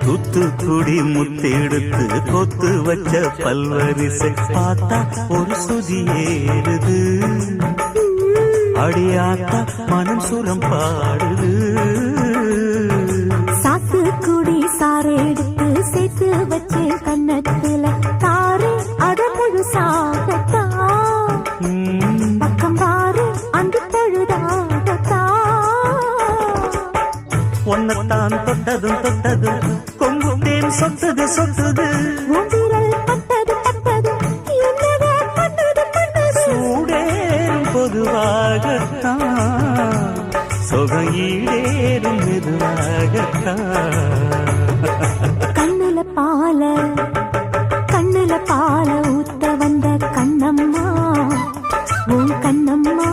தூத்துக்குடி முத்தெடுத்து கொத்து வச்ச பல்வரிசை பார்த்தா ஒரு சுதி ஏறுது அடியாத்தா மனம் சுரம் பாடுது சாத்துக்குடி சாரை எடுத்து சேர்த்து வச்சு கண்ணத்துல தாரு அத முழுசாகத்தா பக்கம் பாரு அந்த தழுதாகத்தா ஒன்னத்தான் தொட்டதும் தொட்டதும் கொங்கும் தேன் சொட்டுது சொட்டுது விரல் பட்டது பட்டது என்னடா பண்ணது பண்ணது சூடேறும் பொதுவாகத்தான் சொகம் ஈடேறும் மெதுவாகத்தான் கண்ணுல பால ஊத்த வந்த கண்ணம்மா உன் கண்ணம்மா